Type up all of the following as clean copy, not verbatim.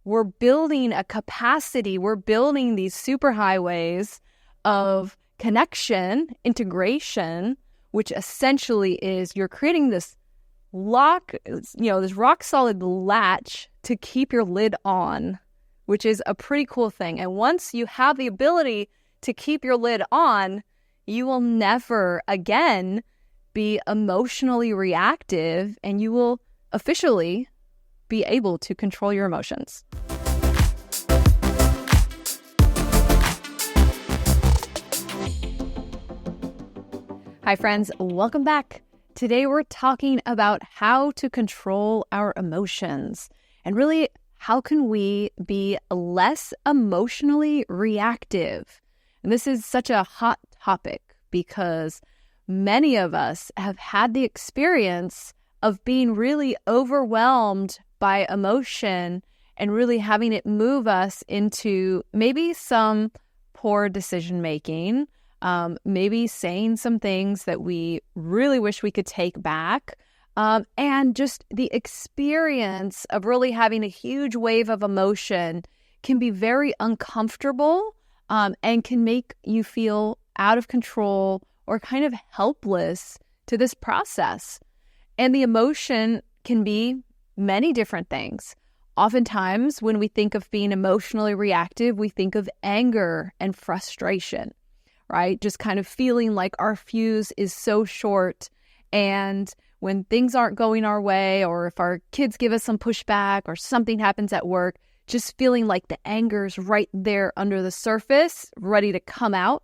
we're building a capacity, we're building these superhighways of connection, integration, which essentially is you're creating this this rock solid latch to keep your lid on, which is a pretty cool thing. And once you have the ability to keep your lid on, you will never again be emotionally reactive, and you will officially be able to control your emotions. Hi friends, welcome back. Today we're talking about how to control our emotions and really how can we be less emotionally reactive. And this is such a hot topic because many of us have had the experience of being really overwhelmed by emotion and really having it move us into maybe some poor decision making, maybe saying some things that we really wish we could take back, and just the experience of really having a huge wave of emotion can be very uncomfortable, and can make you feel out of control or kind of helpless to this process. And the emotion can be many different things. Oftentimes, when we think of being emotionally reactive, we think of anger and frustration, right? Just kind of feeling like our fuse is so short, and when things aren't going our way, or if our kids give us some pushback or something happens at work, just feeling like the anger's right there under the surface, ready to come out.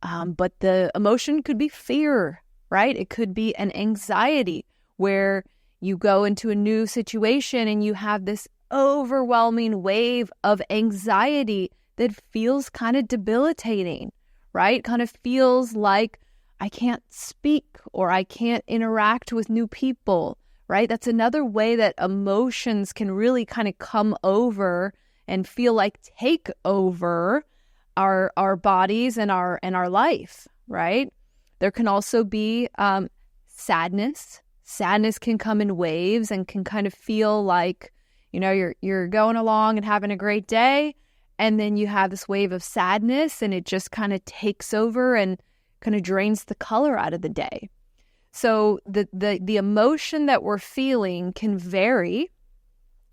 But the emotion could be fear, right? It could be an anxiety where you go into a new situation and you have this overwhelming wave of anxiety that feels kind of debilitating, right? Kind of feels like I can't speak or I can't interact with new people, right? That's another way that emotions can really kind of come over and feel like take over our bodies and our life, right? There can also be sadness. Sadness can come in waves and can kind of feel like, you're going along and having a great day, and then you have this wave of sadness and it just kind of takes over and kind of drains the color out of the day. So the emotion that we're feeling can vary.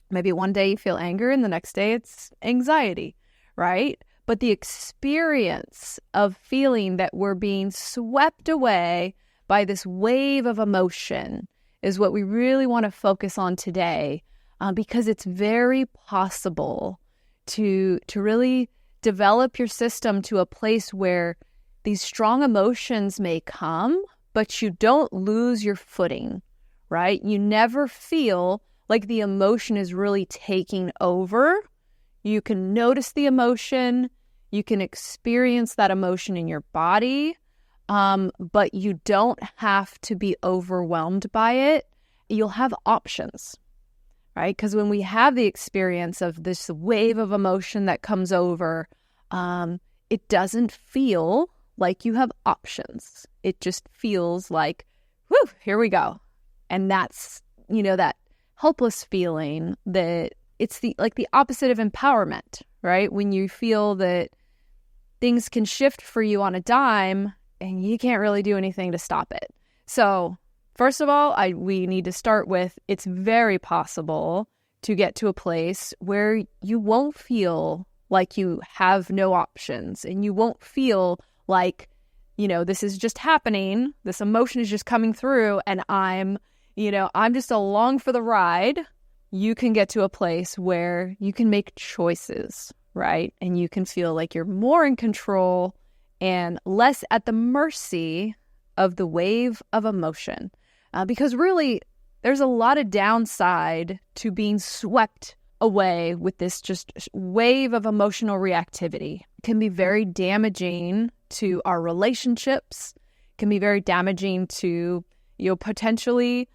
Maybe one day you feel anger and the next day it's anxiety, right? But the experience of feeling that we're being swept away by this wave of emotion is what we really want to focus on today, because it's very possible to really develop your system to a place where these strong emotions may come, but you don't lose your footing, right? You never feel like the emotion is really taking over. You can notice the emotion. You can experience that emotion in your body, but you don't have to be overwhelmed by it. You'll have options, right? Because when we have the experience of this wave of emotion that comes over, it doesn't feel like you have options. It just feels like, whoo, here we go. And that's, that helpless feeling that it's the opposite of empowerment, right? When you feel that things can shift for you on a dime and you can't really do anything to stop it. So first of all, we need to start with, it's very possible to get to a place where you won't feel like you have no options, and you won't feel like, this is just happening. This emotion is just coming through and I'm just along for the ride. You can get to a place where you can make choices, right? And you can feel like you're more in control and less at the mercy of the wave of emotion. Because really, there's a lot of downside to being swept away with this just wave of emotional reactivity. It can be very damaging to our relationships. It can be very damaging to, potentially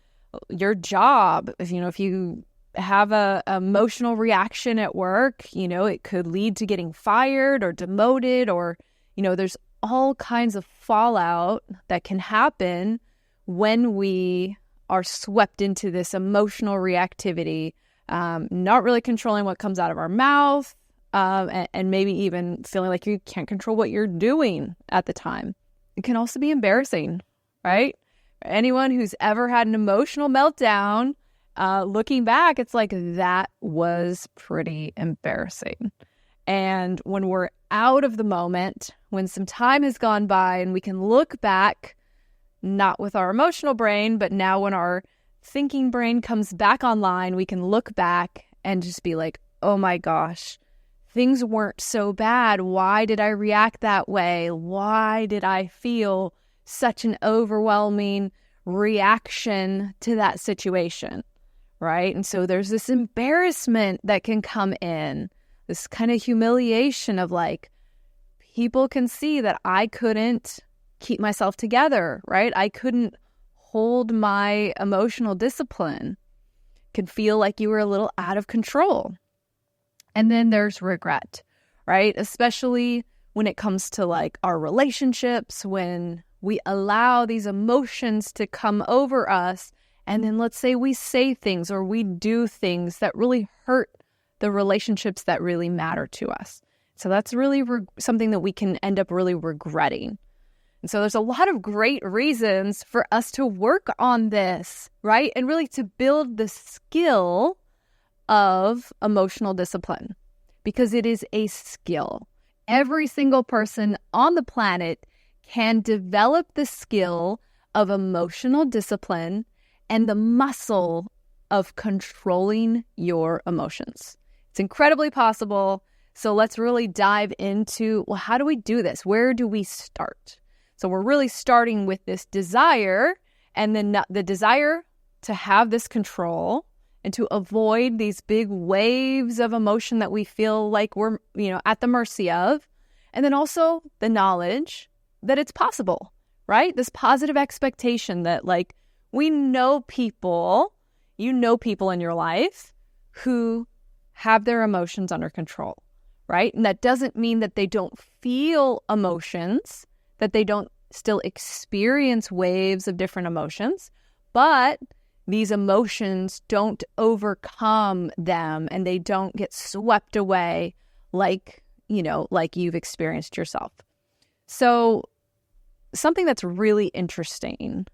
your job. If you have a emotional reaction at work, it could lead to getting fired or demoted, or, there's all kinds of fallout that can happen when we are swept into this emotional reactivity not really controlling what comes out of our mouth, and maybe even feeling like you can't control what you're doing at the time. It can also be embarrassing, right? Anyone who's ever had an emotional meltdown, looking back, it's like that was pretty embarrassing. And when we're out of the moment, when some time has gone by and we can look back, not with our emotional brain, but now when our thinking brain comes back online, we can look back and just be like, oh my gosh, things weren't so bad. Why did I react that way? Why did I feel such an overwhelming reaction to that situation, right? And so there's this embarrassment that can come in, this kind of humiliation of like, people can see that I couldn't keep myself together, right? I couldn't hold my emotional discipline. Could feel like you were a little out of control. And then there's regret, right? Especially when it comes to like our relationships, when we allow these emotions to come over us, and then let's say we say things or we do things that really hurt the relationships that really matter to us. So that's really something that we can end up really regretting. And so there's a lot of great reasons for us to work on this, right? And really to build the skill of emotional discipline, because it is a skill. Every single person on the planet can develop the skill of emotional discipline and the muscle of controlling your emotions. It's incredibly possible. So let's really dive into, well, how do we do this? Where do we start? So we're really starting with this desire, and then the desire to have this control and to avoid these big waves of emotion that we feel like we're, at the mercy of. And then also the knowledge that it's possible, right? This positive expectation that like we know people, in your life who have their emotions under control, right? And that doesn't mean that they don't feel emotions, that they don't still experience waves of different emotions, but these emotions don't overcome them and they don't get swept away like you've experienced yourself. So something that's really interesting,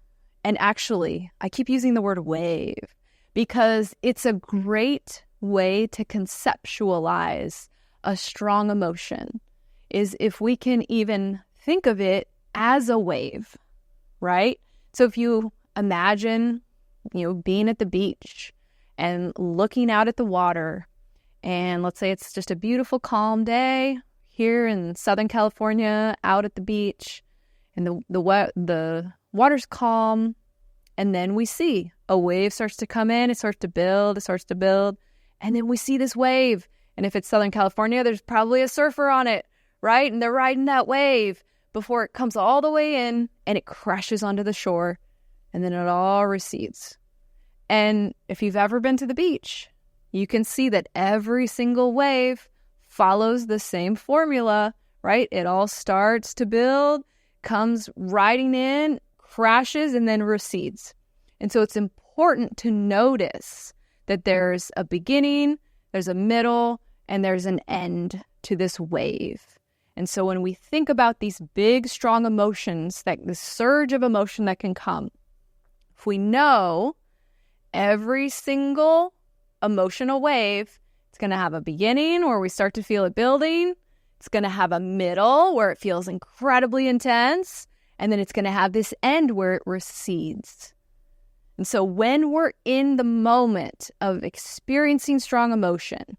and actually I keep using the word wave because it's a great way to conceptualize a strong emotion, is if we can even think of it as a wave, right? So if you imagine, being at the beach and looking out at the water, and let's say it's just a beautiful, calm day here in Southern California, out at the beach, and the water's calm, and then we see a wave starts to come in, it starts to build, and then we see this wave. And if it's Southern California, there's probably a surfer on it, right? And they're riding that wave before it comes all the way in and it crashes onto the shore, and then it all recedes. And if you've ever been to the beach, you can see that every single wave follows the same formula, right? It all starts to build, comes riding in, crashes, and then recedes. And so it's important to notice that there's a beginning, there's a middle, and there's an end to this wave. And so when we think about these big, strong emotions, that the surge of emotion that can come, if we know every single emotional wave, it's going to have a beginning where we start to feel it building. It's going to have a middle where it feels incredibly intense. And then it's going to have this end where it recedes. And so when we're in the moment of experiencing strong emotion,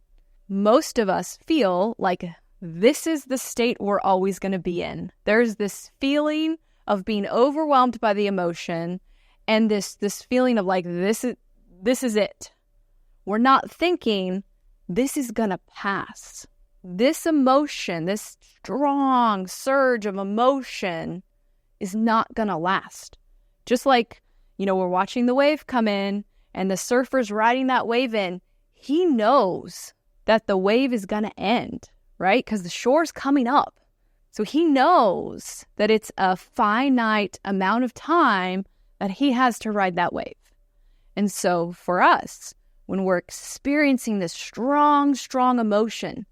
most of us feel like this is the state we're always going to be in. There's this feeling of being overwhelmed by the emotion, and this feeling of like, this is it. We're not thinking this is going to pass. This emotion, this strong surge of emotion is not going to last. Just like, we're watching the wave come in and the surfer's riding that wave in. He knows that the wave is going to end, right? Because the shore's coming up. So he knows that it's a finite amount of time that he has to ride that wave. And so for us, when we're experiencing this strong, strong emotion,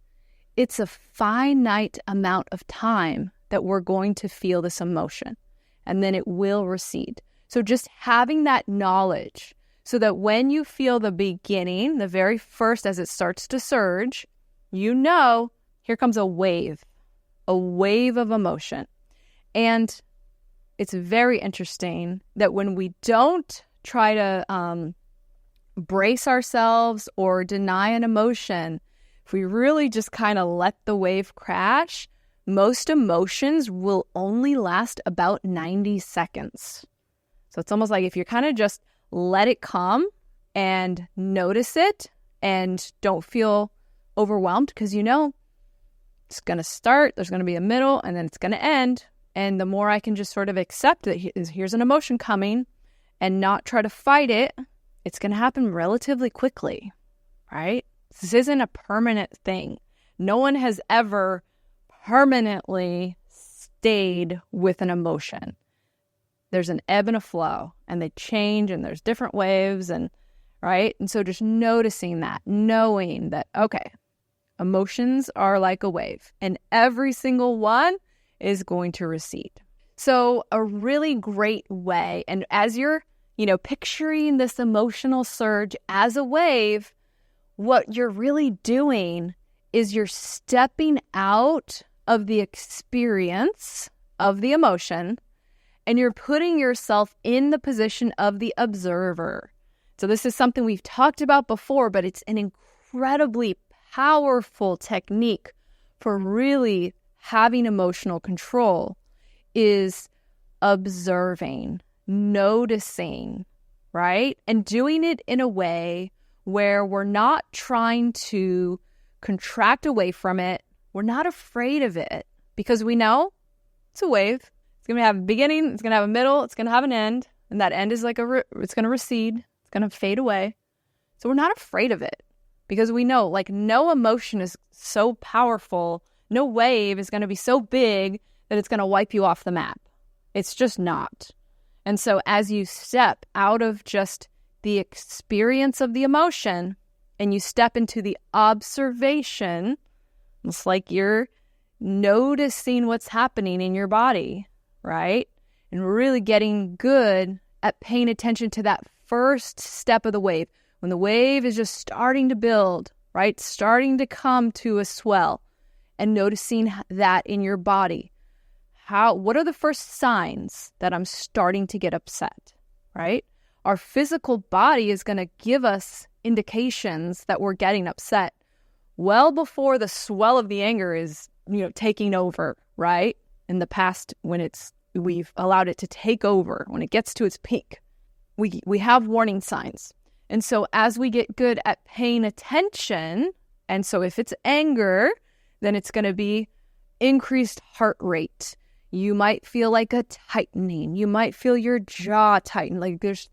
it's a finite amount of time that we're going to feel this emotion, and then it will recede. So just having that knowledge so that when you feel the beginning, the very first as it starts to surge, you know, here comes a wave of emotion. And it's very interesting that when we don't try to brace ourselves or deny an emotion, if we really just kind of let the wave crash, most emotions will only last about 90 seconds. So it's almost like if you kind of just let it come and notice it and don't feel overwhelmed, because you know it's going to start, there's going to be a middle, and then it's going to end. And the more I can just sort of accept that here's an emotion coming and not try to fight it, it's going to happen relatively quickly, right? This isn't a permanent thing. No one has ever permanently stayed with an emotion. There's an ebb and a flow, and they change, and there's different waves, and right? And so just noticing that, knowing that, okay, emotions are like a wave, and every single one is going to recede. So a really great way, and as you're, picturing this emotional surge as a wave, what you're really doing is you're stepping out of the experience of the emotion, and you're putting yourself in the position of the observer. So this is something we've talked about before, but it's an incredibly powerful technique for really having emotional control, is observing, noticing, right? And doing it in a way where we're not trying to contract away from it. We're not afraid of it because we know it's a wave. It's going to have a beginning, it's going to have a middle, it's going to have an end. And that end is like it's going to recede. It's going to fade away. So we're not afraid of it because we know like no emotion is so powerful. No wave is going to be so big that it's going to wipe you off the map. It's just not. And so as you step out of just the experience of the emotion and you step into the observation, it's like you're noticing what's happening in your body, right? And really getting good at paying attention to that first step of the wave. When the wave is just starting to build, right? Starting to come to a swell, and noticing that in your body. What are the first signs that I'm starting to get upset, right? Our physical body is going to give us indications that we're getting upset well before the swell of the anger is, taking over, right? In the past, when we've allowed it to take over, when it gets to its peak, we have warning signs. And so as we get good at paying attention, and so if it's anger, then it's going to be increased heart rate. You might feel like a tightening. You might feel your jaw tighten. Like there's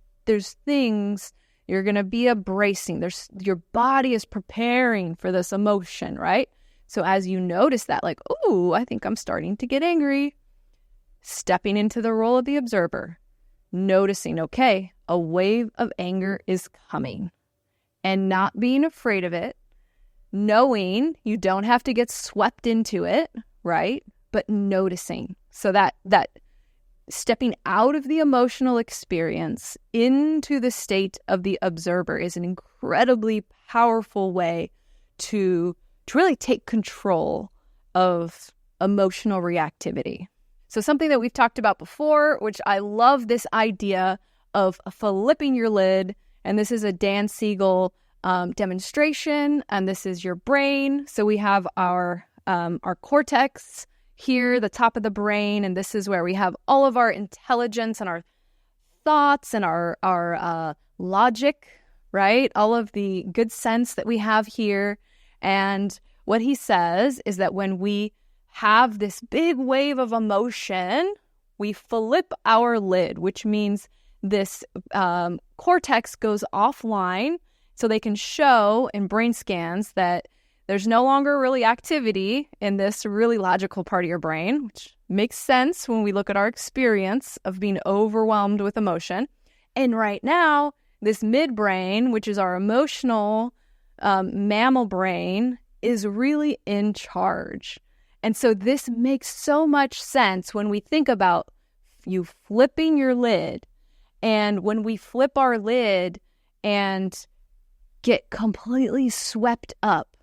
things you're going to be bracing. Your body is preparing for this emotion, right? So as you notice that, like, ooh, I think I'm starting to get angry, stepping into the role of the observer, noticing, okay, a wave of anger is coming, and not being afraid of it, knowing you don't have to get swept into it, right? But noticing. So that stepping out of the emotional experience into the state of the observer is an incredibly powerful way to really take control of emotional reactivity. So something that we've talked about before, which I love this idea of flipping your lid, and this is a Dan Siegel demonstration, and this is your brain. So we have our cortex here, the top of the brain, and this is where we have all of our intelligence and our thoughts and our logic, right? All of the good sense that we have here. And what he says is that when we have this big wave of emotion, we flip our lid, which means this cortex goes offline so they can show in brain scans that there's no longer really activity in this really logical part of your brain, which makes sense when we look at our experience of being overwhelmed with emotion. And right now, this midbrain, which is our emotional mammal brain, is really in charge. And so this makes so much sense when we think about you flipping your lid. And when we flip our lid and get completely swept up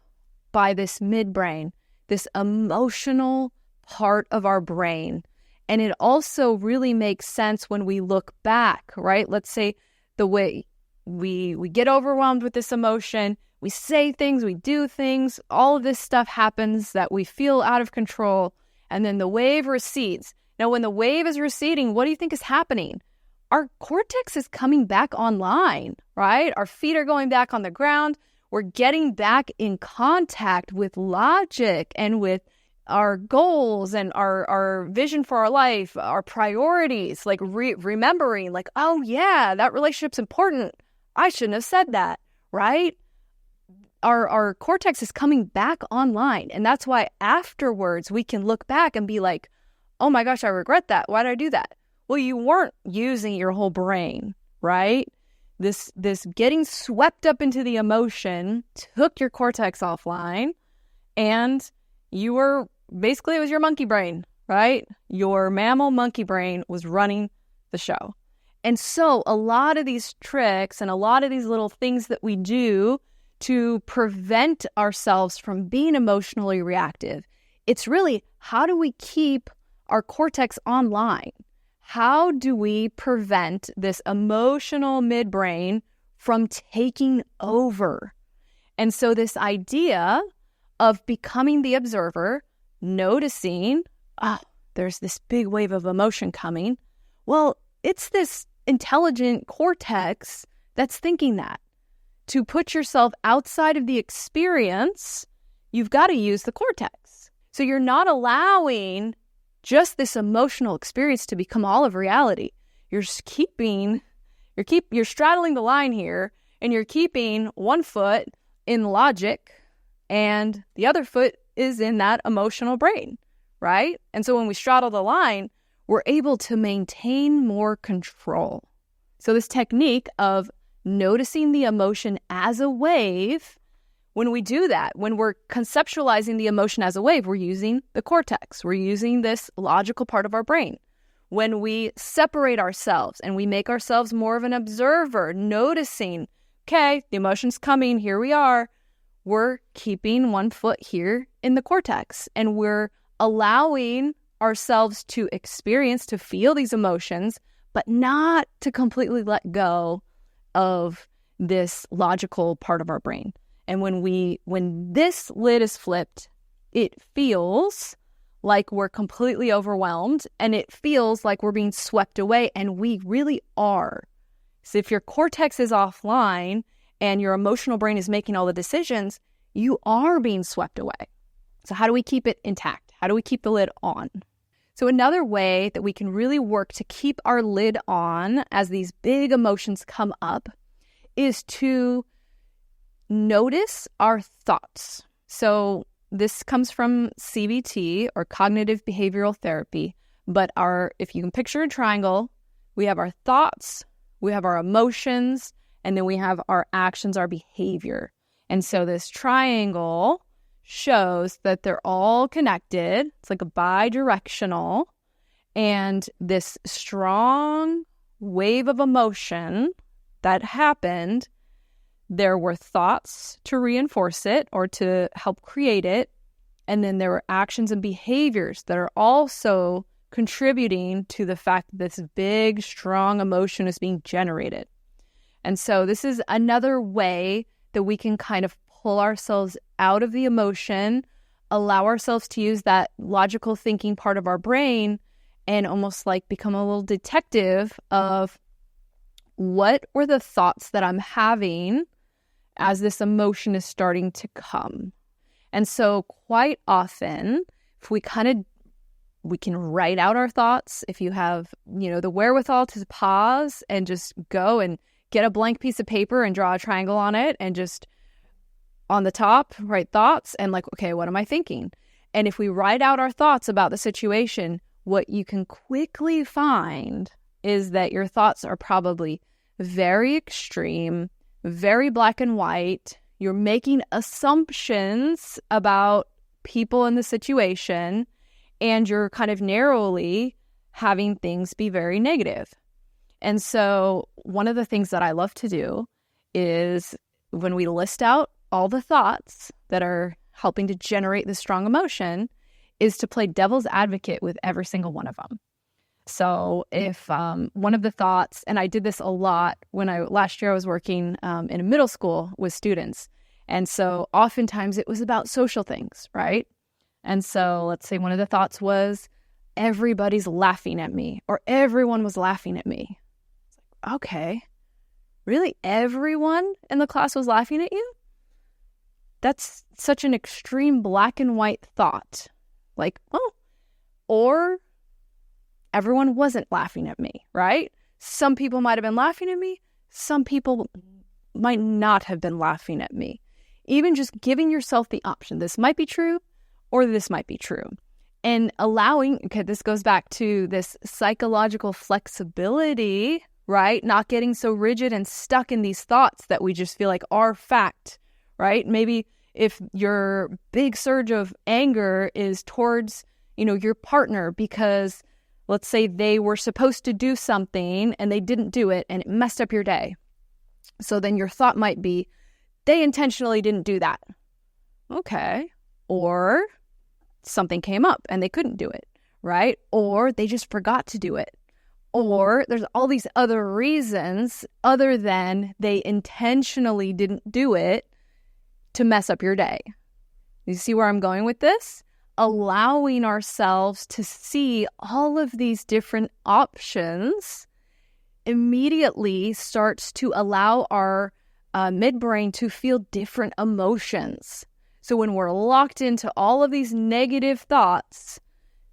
by this midbrain, this emotional part of our brain. And it also really makes sense when we look back, right? Let's say the way we get overwhelmed with this emotion, we say things, we do things, all of this stuff happens that we feel out of control, and then the wave recedes. Now, when the wave is receding, what do you think is happening? Our cortex is coming back online, right? Our feet are going back on the ground. We're getting back in contact with logic and with our goals and our vision for our life, our priorities, like remembering, like, oh yeah, that relationship's important. I shouldn't have said that, right? Our cortex is coming back online. And that's why afterwards we can look back and be like, oh my gosh, I regret that. Why did I do that? Well, you weren't using your whole brain, right? This getting swept up into the emotion took your cortex offline, and you were basically, it was your monkey brain, right? Your mammal monkey brain was running the show. And so a lot of these tricks and a lot of these little things that we do to prevent ourselves from being emotionally reactive, it's really, how do we keep our cortex online? How do we prevent this emotional midbrain from taking over? And so this idea of becoming the observer, noticing, there's this big wave of emotion coming. Well, it's this intelligent cortex that's thinking that. To put yourself outside of the experience, you've got to use the cortex. So you're not allowing just this emotional experience to become all of reality. You're straddling the line here, and you're keeping one foot in logic and the other foot is in that emotional brain, right? And so when we straddle the line, we're able to maintain more control. So this technique of noticing the emotion as a wave, when we do that, when we're conceptualizing the emotion as a wave, we're using the cortex. We're using this logical part of our brain. When we separate ourselves and we make ourselves more of an observer, noticing, okay, the emotion's coming, here we are, we're keeping one foot here in the cortex, and we're allowing ourselves to experience, to feel these emotions, but not to completely let go of this logical part of our brain. And when this lid is flipped, it feels like we're completely overwhelmed, and it feels like we're being swept away, and we really are. So if your cortex is offline and your emotional brain is making all the decisions, you are being swept away. So how do we keep it intact? How do we keep the lid on? So another way that we can really work to keep our lid on as these big emotions come up is to notice our thoughts. So this comes from CBT, or cognitive behavioral therapy, but if you can picture a triangle, we have our thoughts, we have our emotions, and then we have our actions, our behavior. And so this triangle shows that they're all connected. It's like a bi-directional, and this strong wave of emotion that happened, there were thoughts to reinforce it or to help create it. And then there were actions and behaviors that are also contributing to the fact that this big, strong emotion is being generated. And so this is another way that we can kind of pull ourselves out of the emotion, allow ourselves to use that logical thinking part of our brain, and almost like become a little detective of what were the thoughts that I'm having as this emotion is starting to come. And so quite often, if we can write out our thoughts. If you have, the wherewithal to pause and just go and get a blank piece of paper and draw a triangle on it, and just on the top, write thoughts and like, okay, what am I thinking? And if we write out our thoughts about the situation, what you can quickly find is that your thoughts are probably very extreme, very black and white. You're making assumptions about people in the situation, and you're kind of narrowly having things be very negative. And so one of the things that I love to do is when we list out all the thoughts that are helping to generate this strong emotion is to play devil's advocate with every single one of them. So if one of the thoughts, and I did this a lot when last year I was working in a middle school with students. And so oftentimes it was about social things, right? And so let's say one of the thoughts was, everybody's laughing at me, or everyone was laughing at me. It's like, okay, really? Everyone in the class was laughing at you? That's such an extreme black and white thought. Like, well, or everyone wasn't laughing at me, right? Some people might have been laughing at me. Some people might not have been laughing at me. Even just giving yourself the option, this might be true or this might be true. And allowing, okay, this goes back to this psychological flexibility, right? Not getting so rigid and stuck in these thoughts that we just feel like are fact, right? Maybe if your big surge of anger is towards, your partner because let's say they were supposed to do something and they didn't do it and it messed up your day. So then your thought might be, they intentionally didn't do that. Okay. Or something came up and they couldn't do it, right? Or they just forgot to do it. Or there's all these other reasons other than they intentionally didn't do it to mess up your day. You see where I'm going with this? Allowing ourselves to see all of these different options immediately starts to allow our midbrain to feel different emotions. So when we're locked into all of these negative thoughts,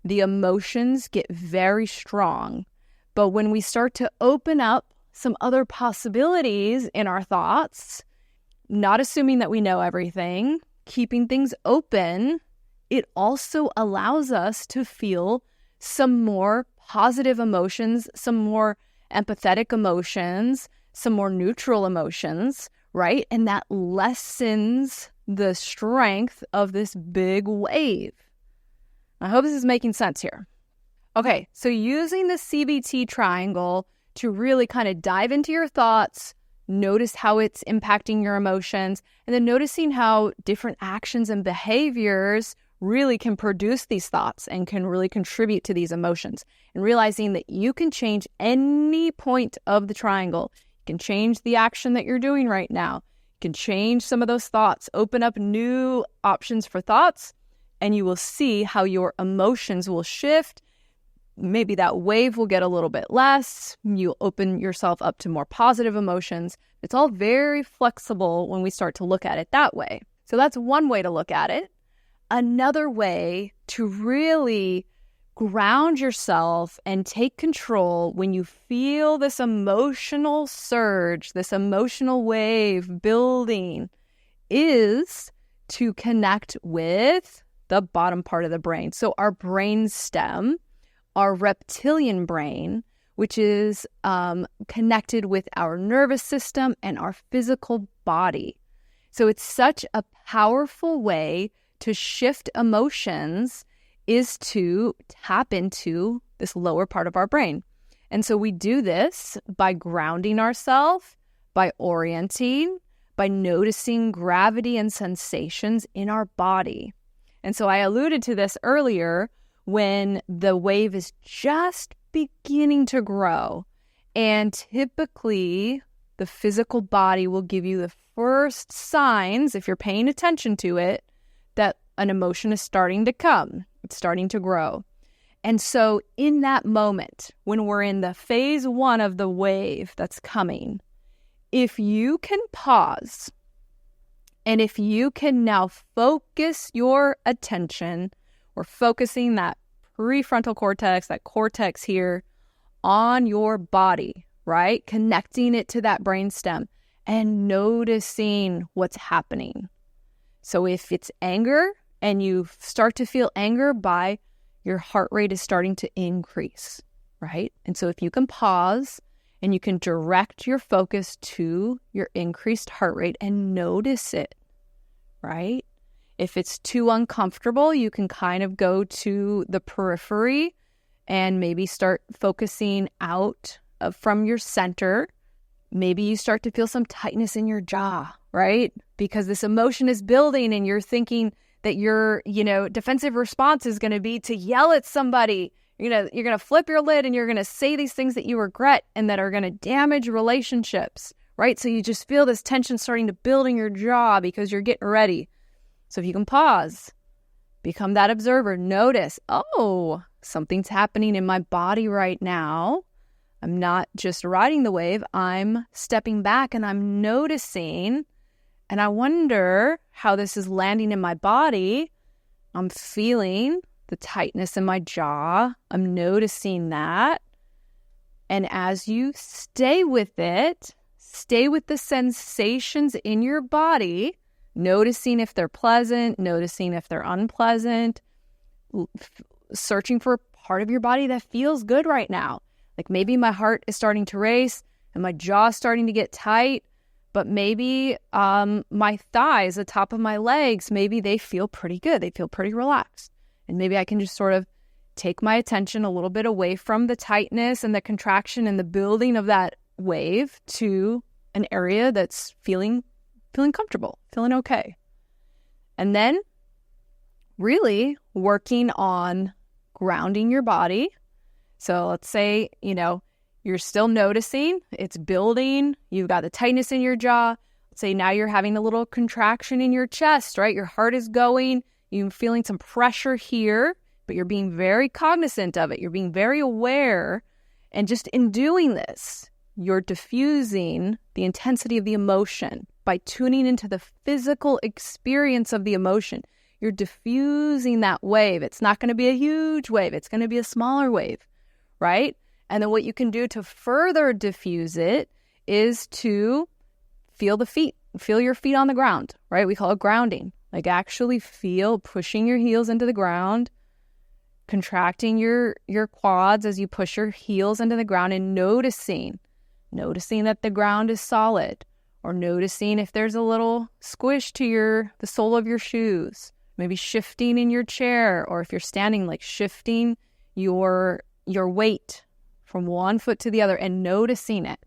the emotions get very strong. But when we start to open up some other possibilities in our thoughts, not assuming that we know everything, keeping things open, it also allows us to feel some more positive emotions, some more empathetic emotions, some more neutral emotions, right? And that lessens the strength of this big wave. I hope this is making sense here. Okay, so using the CBT triangle to really kind of dive into your thoughts, notice how it's impacting your emotions, and then noticing how different actions and behaviors really can produce these thoughts and can really contribute to these emotions. And realizing that you can change any point of the triangle. You can change the action that you're doing right now. You can change some of those thoughts, open up new options for thoughts, and you will see how your emotions will shift. Maybe that wave will get a little bit less. You'll open yourself up to more positive emotions. It's all very flexible when we start to look at it that way. So that's one way to look at it. Another way to really ground yourself and take control when you feel this emotional surge, this emotional wave building, is to connect with the bottom part of the brain. So our brain stem, our reptilian brain, which is connected with our nervous system and our physical body. So it's such a powerful way to shift emotions is to tap into this lower part of our brain. And so we do this by grounding ourselves, by orienting, by noticing gravity and sensations in our body. And so I alluded to this earlier when the wave is just beginning to grow. And typically, the physical body will give you the first signs, if you're paying attention to it, that an emotion is starting to come. It's starting to grow. And so in that moment, when we're in the phase one of the wave that's coming, if you can pause and if you can now focus your attention, we're focusing that prefrontal cortex, that cortex here on your body, right? Connecting it to that brainstem and noticing what's happening. So if it's anger and you start to feel anger by your heart rate is starting to increase, right? And so if you can pause And you can direct your focus to your increased heart rate and notice it, right? If it's too uncomfortable, you can kind of go to the periphery and maybe start focusing out from your center. Maybe you start to feel some tightness in your jaw, right? Because this emotion is building and you're thinking that your, defensive response is going to be to yell at somebody. You're going to flip your lid and you're going to say these things that you regret and that are going to damage relationships, right? So you just feel this tension starting to build in your jaw because you're getting ready. So if you can pause, become that observer, notice, oh, something's happening in my body right now. I'm not just riding the wave, I'm stepping back and I'm noticing, and I wonder how this is landing in my body. I'm feeling the tightness in my jaw. I'm noticing that. And as you stay with it, stay with the sensations in your body, noticing if they're pleasant, noticing if they're unpleasant, searching for a part of your body that feels good right now. Like maybe my heart is starting to race and my jaw is starting to get tight, but maybe my thighs, the top of my legs, maybe they feel pretty good. They feel pretty relaxed. And maybe I can just sort of take my attention a little bit away from the tightness and the contraction and the building of that wave to an area that's feeling comfortable, feeling okay. And then really working on grounding your body. So let's say, you're still noticing, it's building, you've got the tightness in your jaw. Let's say now you're having a little contraction in your chest, right? Your heart is going, you're feeling some pressure here, but you're being very cognizant of it. You're being very aware. And just in doing this, you're diffusing the intensity of the emotion by tuning into the physical experience of the emotion. You're diffusing that wave. It's not going to be a huge wave. It's going to be a smaller wave, right? And then what you can do to further diffuse it is to feel your feet on the ground, right? We call it grounding. Like actually feel pushing your heels into the ground, contracting your quads as you push your heels into the ground and noticing that the ground is solid, or noticing if there's a little squish to the sole of your shoes, maybe shifting in your chair, or if you're standing, like shifting your weight from one foot to the other and noticing it.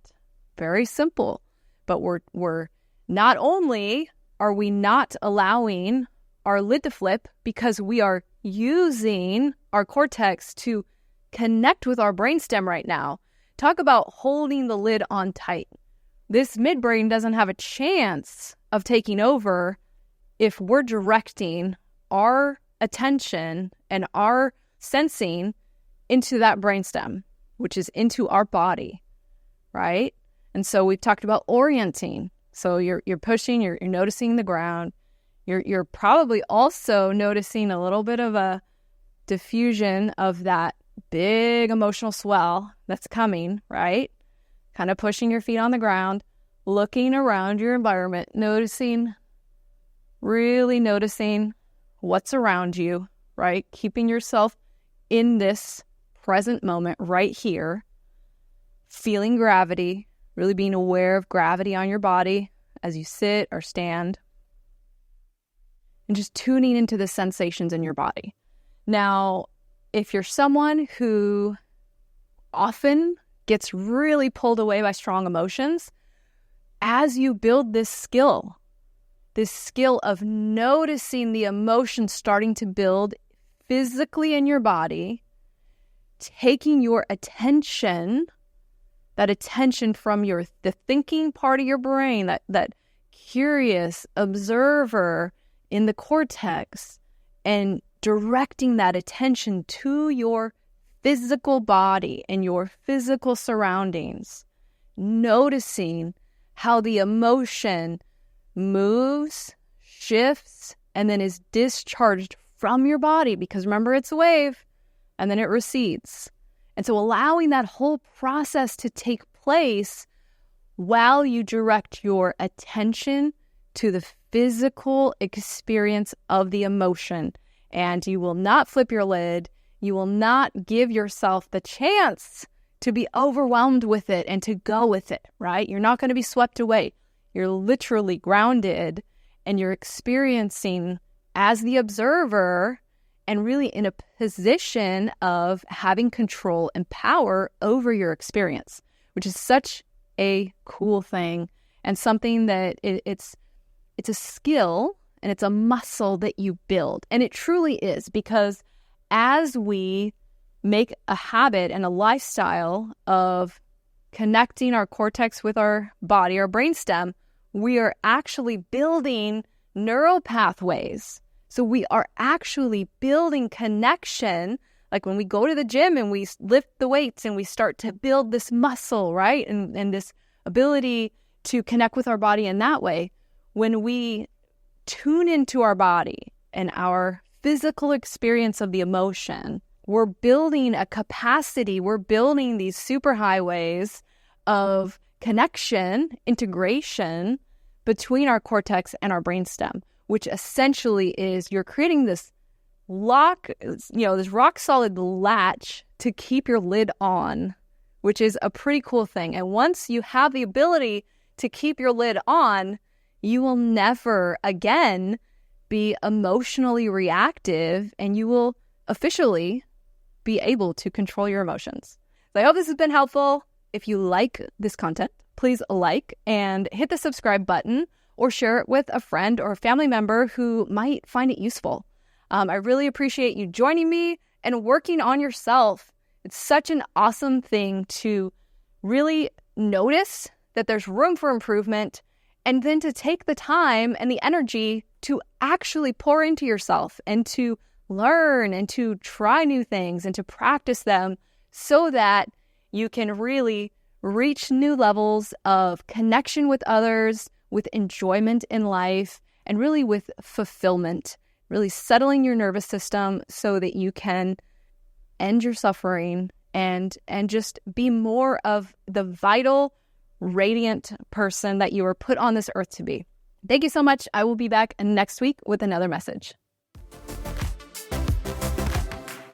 Very simple, but we're not only are we not allowing our lid to flip because we are using our cortex to connect with our brainstem right now. Talk about holding the lid on tight. This midbrain doesn't have a chance of taking over if we're directing our attention and our sensing into that brainstem, which is into our body, right? And so we've talked about orienting. So you're pushing, you're noticing the ground. You're probably also noticing a little bit of a diffusion of that big emotional swell that's coming, right? Kind of pushing your feet on the ground, looking around your environment, really noticing what's around you, right? Keeping yourself in this present moment right here, feeling gravity, really being aware of gravity on your body as you sit or stand, and just tuning into the sensations in your body. Now, if you're someone who often gets really pulled away by strong emotions, as you build this skill of noticing the emotion starting to build physically in your body, taking your attention, that attention from the thinking part of your brain, that curious observer in the cortex, and directing that attention to your physical body and your physical surroundings, noticing how the emotion moves, shifts, and then is discharged from your body, because remember, it's a wave, and then it recedes. And so allowing that whole process to take place while you direct your attention to the physical experience of the emotion. And you will not flip your lid. You will not give yourself the chance to be overwhelmed with it and to go with it, right? You're not going to be swept away. You're literally grounded and you're experiencing as the observer and really in a position of having control and power over your experience, which is such a cool thing and something that it's a skill and it's a muscle that you build. And it truly is, because as we make a habit and a lifestyle of connecting our cortex with our body, our brainstem, we are actually building neural pathways. So we are actually building connection. Like when we go to the gym and we lift the weights and we start to build this muscle, right? And this ability to connect with our body in that way. When we tune into our body and our physical experience of the emotion, we're building a capacity, we're building these superhighways of connection, integration between our cortex and our brainstem, which essentially is you're creating this this rock solid latch to keep your lid on, which is a pretty cool thing. And once you have the ability to keep your lid on, you will never again be emotionally reactive, and you will officially be able to control your emotions. So I hope this has been helpful. If you like this content, please like and hit the subscribe button or share it with a friend or a family member who might find it useful. I really appreciate you joining me and working on yourself. It's such an awesome thing to really notice that there's room for improvement, and then to take the time and the energy to actually pour into yourself and to learn and to try new things and to practice them so that you can really reach new levels of connection with others, with enjoyment in life, and really with fulfillment, really settling your nervous system so that you can end your suffering and just be more of the vital, radiant person that you were put on this earth to be. Thank you so much. I will be back next week with another message.